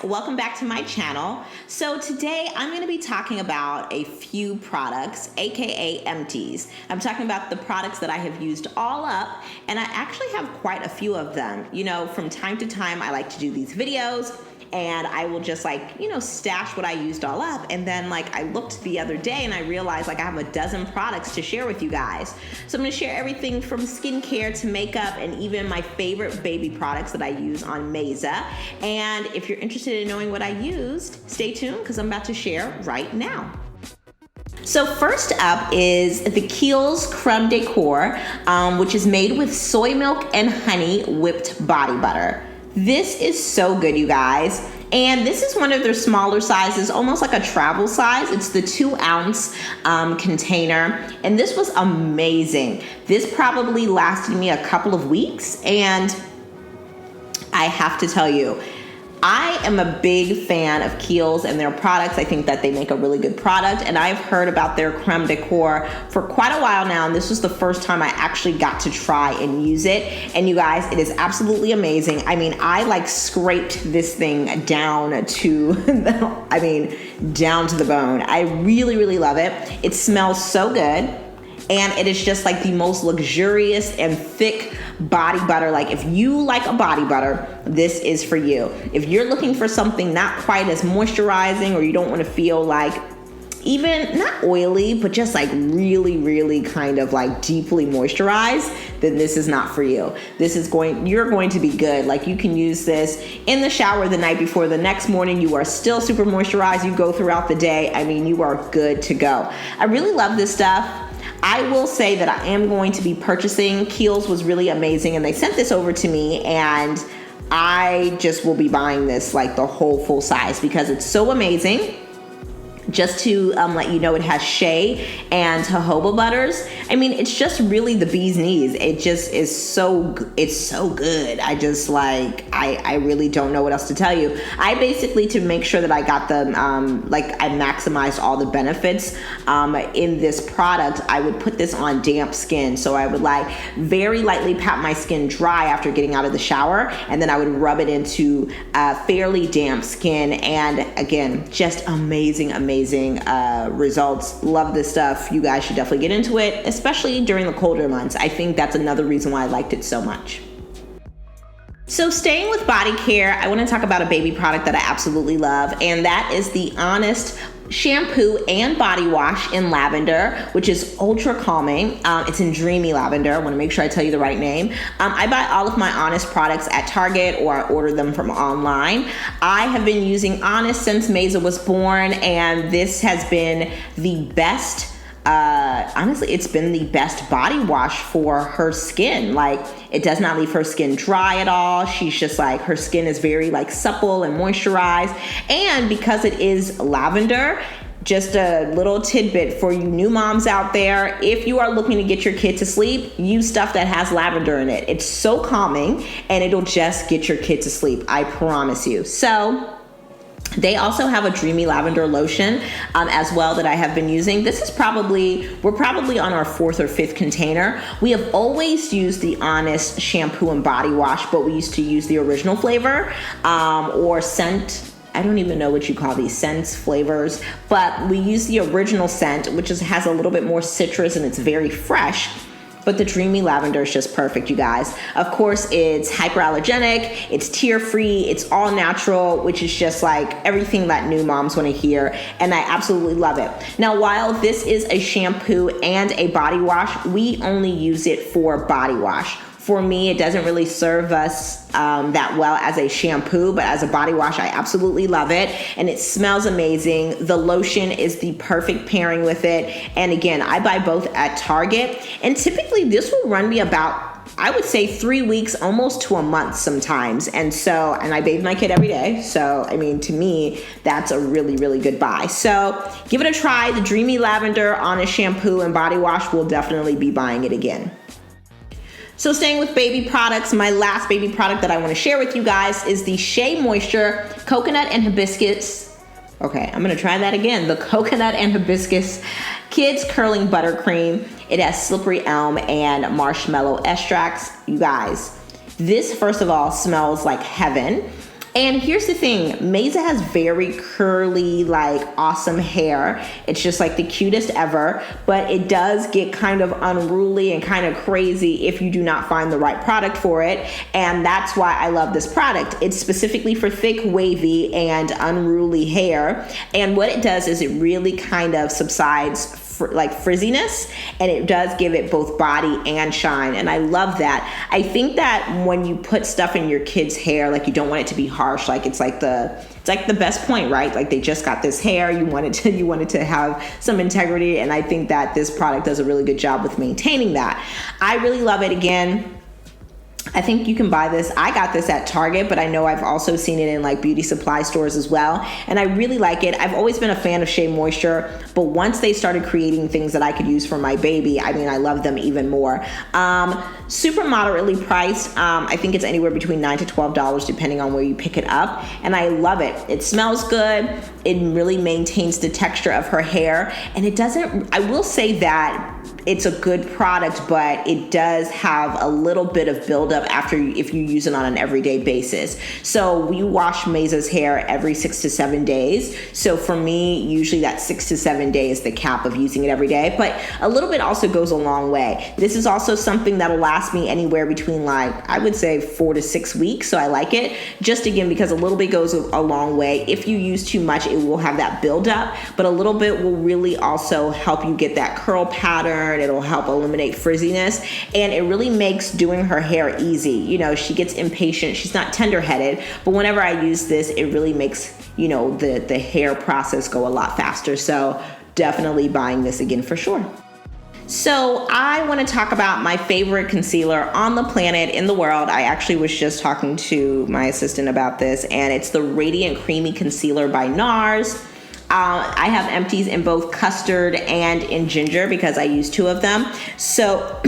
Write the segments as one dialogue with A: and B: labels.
A: welcome back to my channel. So today I'm going to be talking about a few products, aka Empties. I'm talking about the products that I have used all up, and I actually have quite a few of them. You know, from time to time I like to do these videos and I will just stash what I used all up. And then I looked the other day and I realized I have a dozen products to share with you guys. So I'm gonna share everything from skincare to makeup and even my favorite baby products that I use on Mesa. And if you're interested in knowing what I used, stay tuned because I'm about to share right now. So first up is the Kiehls Creme de Coeur, which is made with soy milk and honey whipped body butter. This is so good, you guys. And this is one of their smaller sizes, almost like a travel size. It's the 2-ounce container. And this was amazing. This probably lasted me a couple of weeks. And I have to tell you, I am a big fan of Kiehls and their products. I think that they make a really good product, and I've heard about their creme de coeur for quite a while now, and this was the first time I actually got to try and use it. And you guys, it is absolutely amazing. I mean, I scraped this thing down to, down to the bone. I really, really love it. It smells so good. And it is just the most luxurious and thick body butter. If you like a body butter, this is for you. If you're looking for something not quite as moisturizing, or you don't want to feel even not oily, but just really, really kind of deeply moisturized, then this is not for you. You're going to be good. You can use this in the shower the night before. The next morning, you are still super moisturized. You go throughout the day. I mean, you are good to go. I really love this stuff. I will say that I am going to be purchasing. Kiehls was really amazing, and they sent this over to me, and I just will be buying this the whole full size because it's so amazing. Just to let you know, it has shea and jojoba butters. I mean, it's just really the bee's knees. It just is it's so good. I really don't know what else to tell you. I basically, to make sure that I got them, I maximized all the benefits in this product, I would put this on damp skin. So I would very lightly pat my skin dry after getting out of the shower, and then I would rub it into fairly damp skin. And again, just amazing results. Love this stuff. You guys should definitely get into it, especially during the colder months. I think that's another reason why I liked it so much. So staying with body care, I want to talk about a baby product that I absolutely love, and that is the Honest shampoo and body wash in lavender, which is ultra calming. It's in Dreamy Lavender. I want to make sure I tell you the right name. I buy all of my Honest products at Target, or I order them from online. I have been using Honest since Mesa was born, and this has been the best. Honestly, it's been the best body wash for her skin. It does not leave her skin dry at all. She's just her skin is very supple and moisturized. And because it is lavender, just a little tidbit for you new moms out there: if you are looking to get your kid to sleep, use stuff that has lavender in it. It's so calming, and it'll just get your kid to sleep. I promise you. So they also have a Dreamy Lavender lotion as well that I have been using. This is we're probably on our 4th or 5th container. We have always used the Honest shampoo and body wash, but we used to use the original flavor or scent. I don't even know what you call these scents, flavors, but we use the original scent, which has a little bit more citrus and it's very fresh. But the Dreamy Lavender is just perfect, you guys. Of course, it's hyperallergenic, it's tear-free, it's all natural, which is just everything that new moms want to hear, and I absolutely love it. Now, while this is a shampoo and a body wash, we only use it for body wash. For me, it doesn't really serve us that well as a shampoo, but as a body wash, I absolutely love it. And it smells amazing. The lotion is the perfect pairing with it. And again, I buy both at Target. And typically this will run me about, I would say, 3 weeks, almost to a month sometimes. And I bathe my kid every day. So, to me, that's a really, really good buy. So give it a try. The Dreamy Lavender Honest shampoo and body wash, will definitely be buying it again. So staying with baby products, my last baby product that I want to share with you guys is the Shea Moisture Coconut and Hibiscus. Okay, I'm going to try that again. The Coconut and Hibiscus Kids Curling Buttercream. It has slippery elm and marshmallow extracts. You guys, this first of all smells like heaven. And here's the thing, Mesa has very curly, like awesome hair. It's just like the cutest ever, but it does get kind of unruly and kind of crazy if you do not find the right product for it. And that's why I love this product. It's specifically for thick, wavy, and unruly hair. And what it does is it really kind of subsides like frizziness, and it does give it both body and shine, and I love that. I think that when you put stuff in your kids' hair, like you don't want it to be harsh, like it's like the best point, right? Like they just got this hair, you want it to have some integrity, and I think that this product does a really good job with maintaining that. I really love it. Again, I think you can buy this. I got this at Target, but I know I've also seen it in like beauty supply stores as well. And I really like it. I've always been a fan of Shea Moisture, but once they started creating things that I could use for my baby, I mean, I love them even more. Super moderately priced. I think it's anywhere between $9 to $12 depending on where you pick it up. And I love it. It smells good. It really maintains the texture of her hair. And it doesn't, I will say that it's a good product, but it does have a little bit of buildup if you use it on an everyday basis. So we wash Mesa's hair every 6 to 7 days. So for me, usually that 6 to 7 days is the cap of using it every day, but a little bit also goes a long way. This is also something that'll last me anywhere between like, I would say 4 to 6 weeks. So I like it, just again, because a little bit goes a long way. If you use too much, it will have that buildup, but a little bit will really also help you get that curl pattern. It'll help eliminate frizziness, and it really makes doing her hair easy. You know, she gets impatient. She's not tender-headed, but whenever I use this, it really makes, you know, the hair process go a lot faster. So definitely buying this again for sure. So I want to talk about my favorite concealer on the planet, in the world. I actually was just talking to my assistant about this, and it's the Radiant Creamy Concealer by NARS. I have Empties in both custard and in ginger because I use 2 of them. So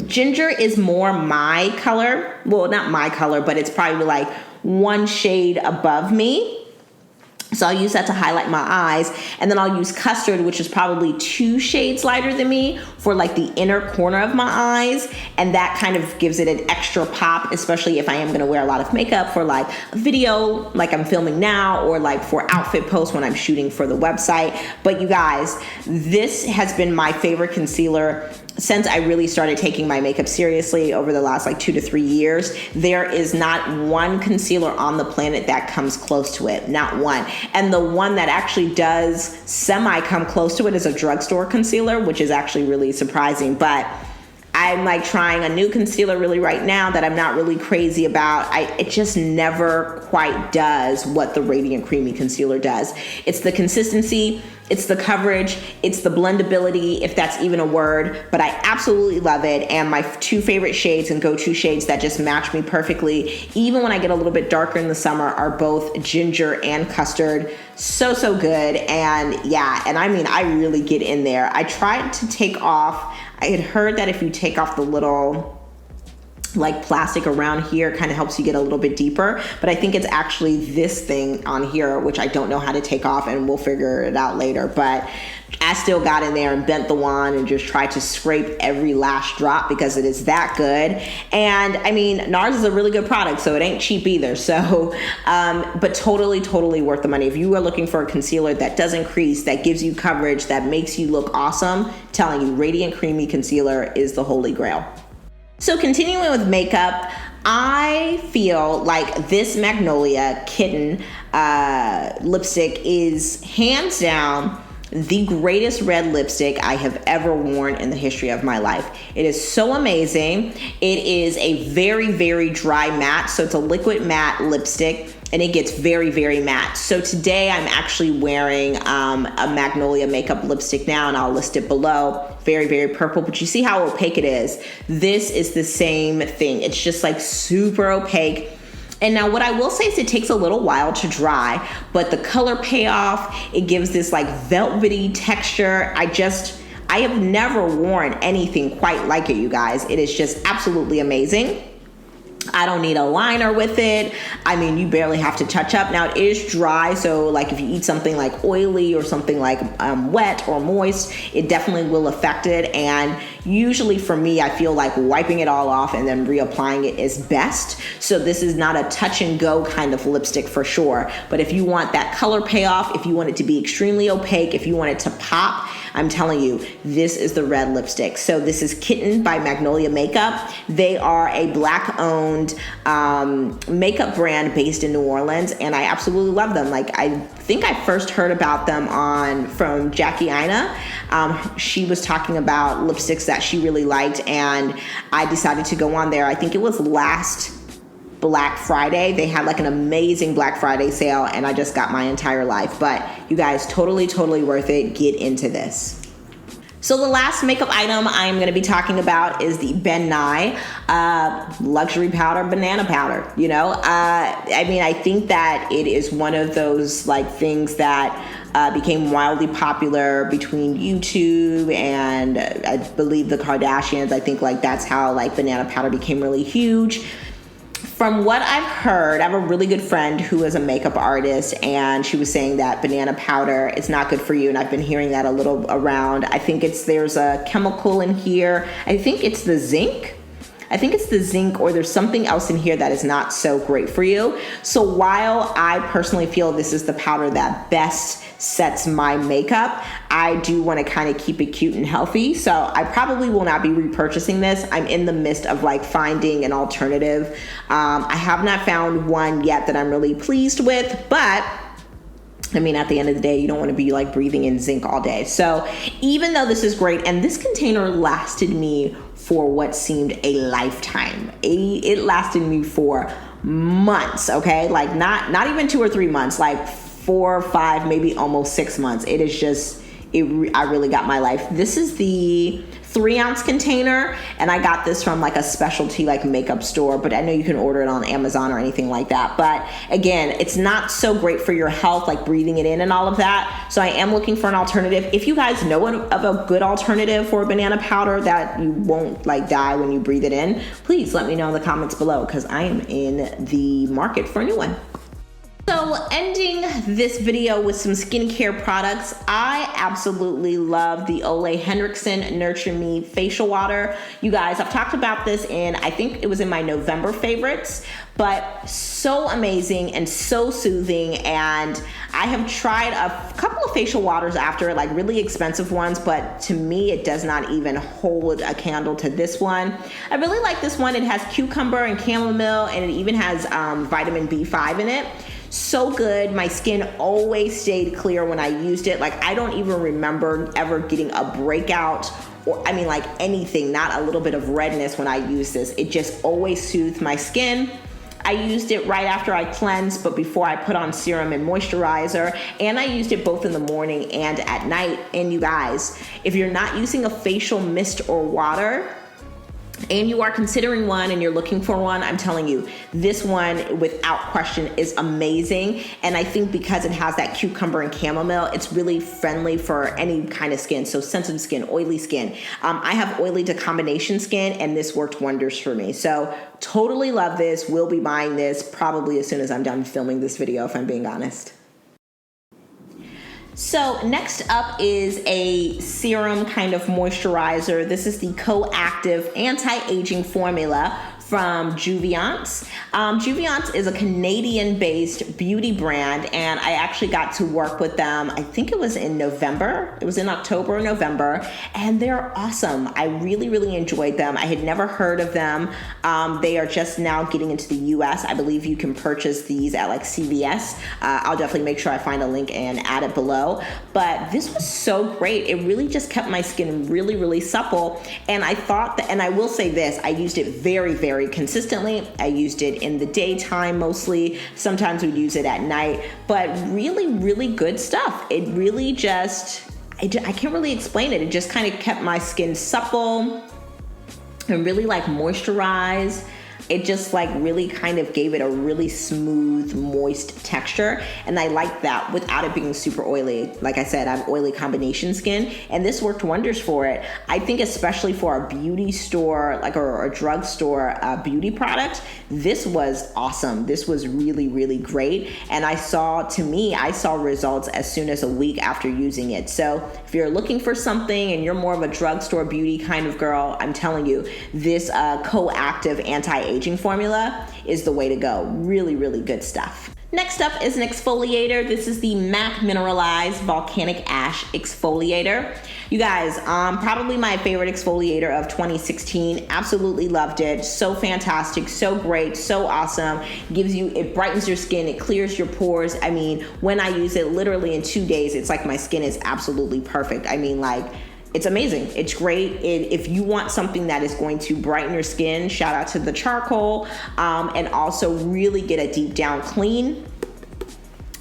A: ginger is more my color. Well, not my color, but it's probably like 1 shade above me. So I'll use that to highlight my eyes, and then I'll use custard, which is probably 2 shades lighter than me, for like the inner corner of my eyes, and that kind of gives it an extra pop, especially if I am gonna wear a lot of makeup for like a video like I'm filming now, or like for outfit posts when I'm shooting for the website. But you guys, this has been my favorite concealer since I really started taking my makeup seriously over the last like 2 to 3 years. There is not one concealer on the planet that comes close to it, not one. And the one that actually does semi come close to it is a drugstore concealer, which is actually really surprising. But I'm like trying a new concealer really right now that I'm not really crazy about. It just never quite does what the Radiant Creamy Concealer does. It's the consistency, it's the coverage, it's the blendability, if that's even a word, but I absolutely love it. And my 2 favorite shades and go-to shades that just match me perfectly, even when I get a little bit darker in the summer, are both ginger and custard. So good. And yeah, and I mean, I really get in there. I tried to take off, I had heard that if you take off the little like plastic around here, kind of helps you get a little bit deeper, but I think it's actually this thing on here, which I don't know how to take off, and we'll figure it out later. But I still got in there and bent the wand and just tried to scrape every last drop because it is that good. And I mean, NARS is a really good product, so it ain't cheap either. So, but totally worth the money. If you are looking for a concealer that doesn't crease, that gives you coverage, that makes you look awesome, telling you, Radiant Creamy Concealer is the holy grail. So continuing with makeup, I feel like this Magnolia Kitten lipstick is hands down the greatest red lipstick I have ever worn in the history of my life. It is so amazing. It is a very dry matte, so it's a liquid matte lipstick, and it gets very matte. So today I'm actually wearing a Magnolia makeup lipstick now, and I'll list it below. Very purple, but you see how opaque it is. This is the same thing. It's just like super opaque. And now what I will say is it takes a little while to dry, but the color payoff, it gives this like velvety texture. I have never worn anything quite like it, you guys. It is just absolutely amazing. I don't need a liner with it. I mean, you barely have to touch up. Now, it is dry, so like if you eat something like oily or something like wet or moist, it definitely will affect it. And usually for me, I feel like wiping it all off and then reapplying it is best. So this is not a touch and go kind of lipstick for sure. But if you want that color payoff, if you want it to be extremely opaque, if you want it to pop, I'm telling you, this is the red lipstick. So this is Kitten by Magnolia Makeup. They are a Black-owned makeup brand based in New Orleans, and I absolutely love them. Like, I think I first heard about them from Jackie Ina. She was talking about lipsticks that she really liked, and I decided to go on there. I think it was last Black Friday. They had like an amazing Black Friday sale, and I just got my entire life. But you guys, totally worth it. Get into this. So the last makeup item I'm going to be talking about is the Ben Nye luxury powder, banana powder. You know, I mean, I think that it is one of those like things that became wildly popular between YouTube and I believe the Kardashians. I think like that's how like banana powder became really huge. From what I've heard, I have a really good friend who is a makeup artist, and she was saying that banana powder is not good for you, and I've been hearing that a little around. I think there's a chemical in here. I think it's the zinc. Or there's something else in here that is not so great for you. So while I personally feel this is the powder that best sets my makeup, I do want to kind of keep it cute and healthy. So I probably will not be repurchasing this. I'm in the midst of like finding an alternative. I have not found one yet that I'm really pleased with, but I mean, at the end of the day, you don't want to be like breathing in zinc all day. So even though this is great, and this container lasted me for what seemed a lifetime. It lasted me for months, okay? Like not even 2 or 3 months, like 4 or 5, maybe almost 6 months. It is just, I really got my life. This is the 3-ounce container, and I got this from like a specialty like makeup store, but I know you can order it on Amazon or anything like that. But again, it's not so great for your health, like breathing it in and all of that. So I am looking for an alternative. If you guys know of a good alternative for banana powder that you won't like die when you breathe it in, please let me know in the comments below, because I am in the market for a new one. So ending this video with some skincare products, I absolutely love the Ole Henriksen Nurture Me facial water. You guys, I've talked about this I think it was in my November favorites, but so amazing and so soothing. And I have tried a couple of facial waters after it, like really expensive ones, but to me, it does not even hold a candle to this one. I really like this one. It has cucumber and chamomile, and it even has vitamin B5 in it. So good. My skin always stayed clear when I used it. Like, I don't even remember ever getting a breakout or, I mean, like anything, not a little bit of redness when I used this. It just always soothed my skin. I used it right after I cleansed, but before I put on serum and moisturizer, and I used it both in the morning and at night. And you guys, if you're not using a facial mist or water, and you are considering one and you're looking for one, I'm telling you, this one without question is amazing. And I think because it has that cucumber and chamomile, it's really friendly for any kind of skin. So sensitive skin, oily skin. I have oily to combination skin, and this worked wonders for me. So totally love this. We'll be buying this probably as soon as I'm done filming this video, if I'm being honest. So next up is a serum kind of moisturizer. This is the CoActive anti-aging formula from Jouviance. Jouviance is a Canadian-based beauty brand, and I actually got to work with them, I think it was in November. It was in October or November, and they're awesome. I really enjoyed them. I had never heard of them. They are just now getting into the US. I believe you can purchase these at like CVS. I'll definitely make sure I find a link and add it below. But this was so great. It really just kept my skin really supple. And I thought that, and I will say this, I used it very consistently. I used it in the daytime mostly. Sometimes we'd use it at night, but really good stuff. It really just, I can't really explain it. It just kind of kept my skin supple and really like moisturized. it just like really kind of gave it a really smooth, moist texture. And I like that without it being super oily. Like I said, I have oily combination skin, and this worked wonders for it. I think especially for a beauty store, like or a drugstore beauty product, this was awesome. This was really, really great. And I saw results as soon as a week after using it. So if you're looking for something and you're more of a drugstore beauty kind of girl, I'm telling you, this CoActive anti-aging formula is the way to go. Really, really good stuff. Next up is an exfoliator. This is the MAC Mineralized Volcanic Ash Exfoliator. You guys, probably my favorite exfoliator of 2016. Absolutely loved it. So fantastic, so great, so awesome. It brightens your skin, it clears your pores. I mean, when I use it, literally in 2 days, it's like my skin is absolutely perfect. I mean, like, it's amazing. It's great. If you want something that is going to brighten your skin, shout out to the charcoal, and also really get a deep down clean,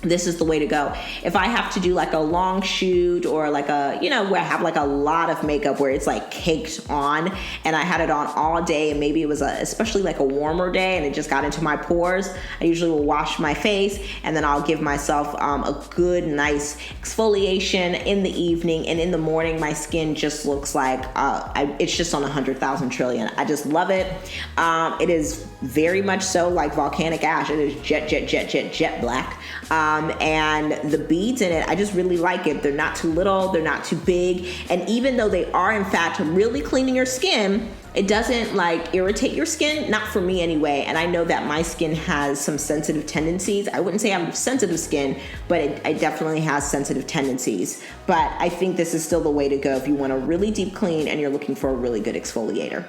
A: this is the way to go. If I have to do like a long shoot or like where I have like a lot of makeup where it's like caked on and I had it on all day, and maybe it was especially like a warmer day and it just got into my pores, I usually will wash my face and then I'll give myself a good, nice exfoliation in the evening, and in the morning my skin just looks like it's just on 100,000 trillion. I just love it. It is very much so like volcanic ash. It is jet black. And the beads in it, I just really like it. They're not too little, they're not too big. And even though they are in fact really cleaning your skin, it doesn't like irritate your skin, not for me anyway. And I know that my skin has some sensitive tendencies. I wouldn't say I have sensitive skin, but it definitely has sensitive tendencies. But I think this is still the way to go if you want a really deep clean and you're looking for a really good exfoliator.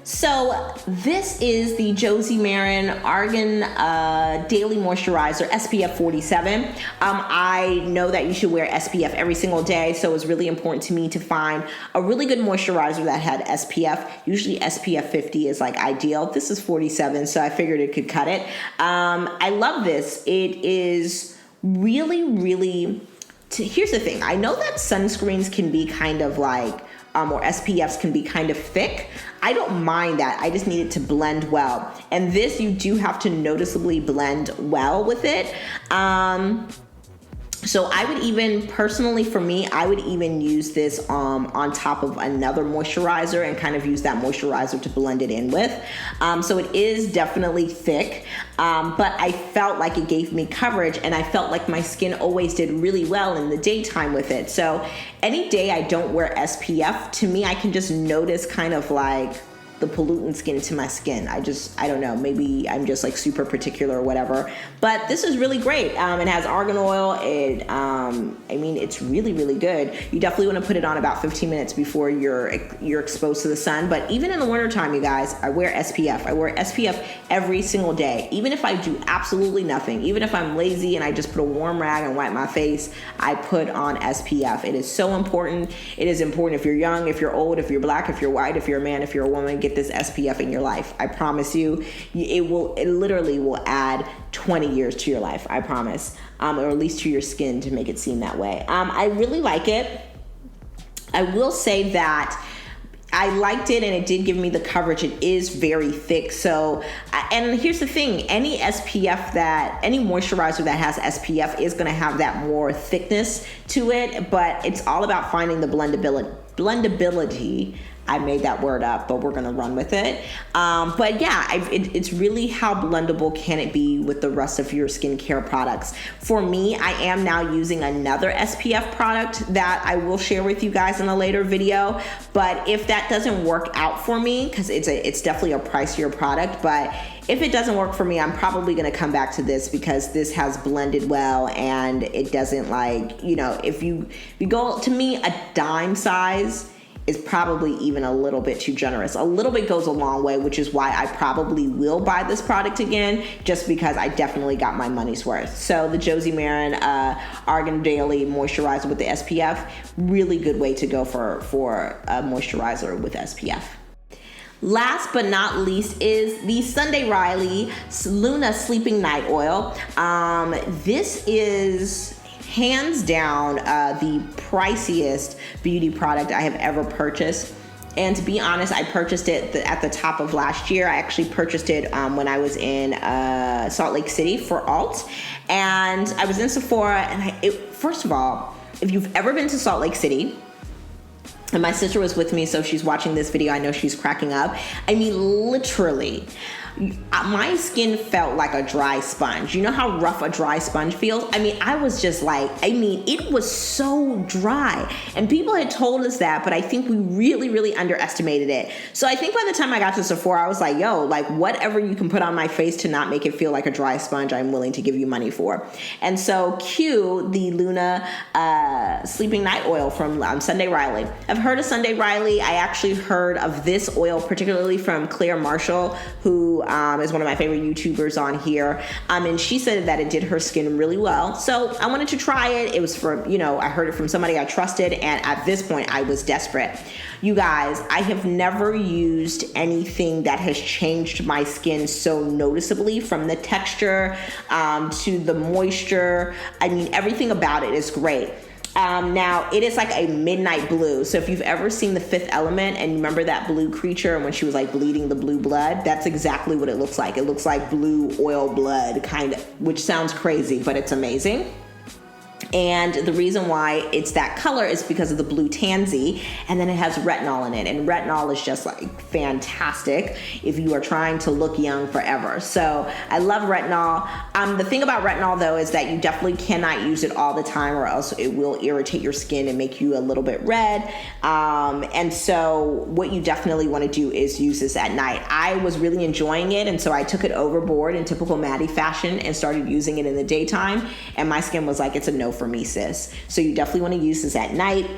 A: So this is the Josie Maran Argan Daily Moisturizer SPF 47. I know that you should wear SPF every single day, so it was really important to me to find a really good moisturizer that had SPF. Usually SPF 50 is like ideal. This is 47, so I figured it could cut it. I love this. It is really, really... Here's the thing. I know that sunscreens can be kind of like... or SPFs can be kind of thick. I don't mind that. I just need it to blend well. And this, you do have to noticeably blend well with it. So I would even, personally for me, I would even use this on top of another moisturizer and kind of use that moisturizer to blend it in with. So it is definitely thick, but I felt like it gave me coverage, and I felt like my skin always did really well in the daytime with it. So any day I don't wear SPF, to me, I can just notice kind of like the pollutants get into my skin. I don't know, maybe I'm just like super particular or whatever, but this is really great. It has argan oil. I mean, it's really, really good. You definitely want to put it on about 15 minutes before you're exposed to the sun. But even in the wintertime, you guys, I wear SPF. I wear SPF every single day. Even if I do absolutely nothing, even if I'm lazy and I just put a warm rag and wipe my face, I put on SPF. It is so important. It is important if you're young, if you're old, if you're black, if you're white, if you're a man, if you're a woman, get this SPF in your life. I promise you, it literally will add 20 years to your life. I promise, or at least to your skin, to make it seem that way. I really like it. I will say that I liked it, and it did give me the coverage. It is very thick. So, and here's the thing, any moisturizer that has SPF is going to have that more thickness to it, but it's all about finding the blendability. I made that word up, but we're going to run with it. But yeah, it's really how blendable can it be with the rest of your skincare products. For me, I am now using another SPF product that I will share with you guys in a later video. But if that doesn't work out for me, because it's definitely a pricier product, but if it doesn't work for me, I'm probably going to come back to this, because this has blended well, and it doesn't if you go, to me, a dime size is probably even a little bit too generous. A little bit goes a long way, which is why I probably will buy this product again, just because I definitely got my money's worth. So the Josie Maran Argan Daily Moisturizer with the SPF, really good way to go for a moisturizer with SPF. Last but not least is the Sunday Riley Luna Sleeping Night Oil. This is hands down the priciest beauty product I have ever purchased. And to be honest, I purchased it at the top of last year. I actually purchased it when I was in Salt Lake City for Alt. And I was in Sephora, and first of all, if you've ever been to Salt Lake City, and my sister was with me, so if she's watching this video, I know she's cracking up. I mean, literally, my skin felt like a dry sponge. You know how rough a dry sponge feels? I mean, I was just like, it was so dry. And people had told us that, but I think we really, really underestimated it. So I think by the time I got to Sephora, I was like, yo, like whatever you can put on my face to not make it feel like a dry sponge, I'm willing to give you money for. And so Q, the Luna Sleeping Night Oil from Sunday Riley. I've heard of Sunday Riley. I actually heard of this oil particularly from Claire Marshall, who is one of my favorite YouTubers on here. And she said that it did her skin really well. So I wanted to try it. It was from, I heard it from somebody I trusted. And at this point, I was desperate. You guys, I have never used anything that has changed my skin so noticeably, from the texture to the moisture. I mean, everything about it is great. Now, it is like a midnight blue. So if you've ever seen The Fifth Element and remember that blue creature and when she was like bleeding the blue blood, that's exactly what it looks like. It looks like blue oil blood, kind of, which sounds crazy, but it's amazing. And the reason why it's that color is because of the blue tansy, and then it has retinol in it. And retinol is just like fantastic if you are trying to look young forever. So I love retinol. The thing about retinol though is that you definitely cannot use it all the time, or else it will irritate your skin and make you a little bit red. And so what you definitely want to do is use this at night. I was really enjoying it, and so I took it overboard in typical Mattie fashion and started using it in the daytime, and my skin was like, it's a no for me, sis. So you definitely want to use this at night.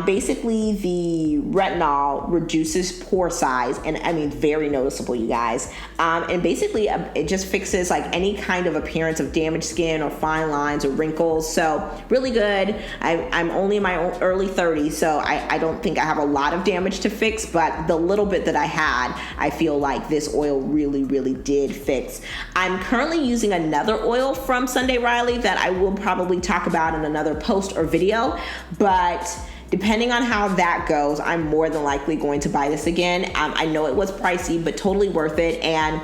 A: Basically, the retinol reduces pore size, and I mean, very noticeable, you guys. And basically, it just fixes like any kind of appearance of damaged skin or fine lines or wrinkles. So really good. I'm only in my early 30s, so I don't think I have a lot of damage to fix, but the little bit that I had, I feel like this oil really, really did fix. I'm currently using another oil from Sunday Riley that I will probably talk about in another post or video, but depending on how that goes, I'm more than likely going to buy this again. I know it was pricey, but totally worth it. And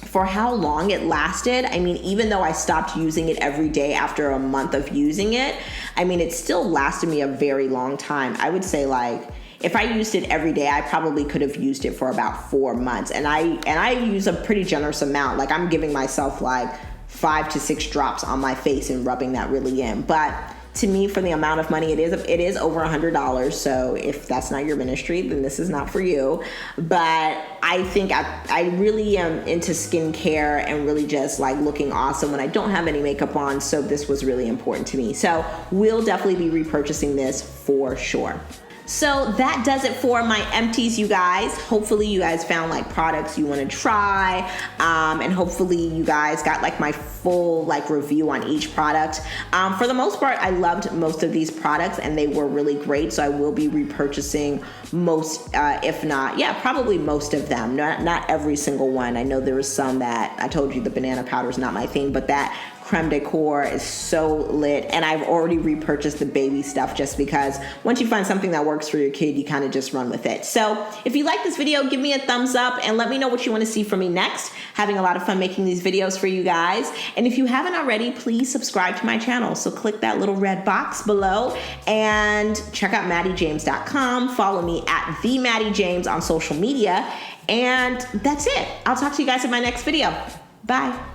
A: for how long it lasted, I mean, even though I stopped using it every day after a month of using it, I mean, it still lasted me a very long time. I would say like, if I used it every day, I probably could have used it for about 4 months. And I use a pretty generous amount. Like I'm giving myself like 5 to 6 drops on my face and rubbing that really in. But to me, for the amount of money it is over $100. So if that's not your ministry, then this is not for you. But I think I really am into skincare and really just like looking awesome when I don't have any makeup on. So this was really important to me. So we'll definitely be repurchasing this for sure. So that does it for my empties, you guys. Hopefully you guys found like products you want to try, and hopefully you guys got like my full like review on each product. For the most part, I loved most of these products and they were really great. So I will be repurchasing most, if not, yeah, probably most of them. Not every single one. I know there was some that I told you the banana powder is not my thing, but that creme de coeur is so lit, and I've already repurchased the baby stuff just because once you find something that works for your kid, you kind of just run with it. So if you like this video, give me a thumbs up and let me know what you want to see from me next. Having a lot of fun making these videos for you guys. And if you haven't already, please subscribe to my channel. So click that little red box below and check out MattieJames.com. Follow me at the Mattie James on social media. And that's it. I'll talk to you guys in my next video. Bye.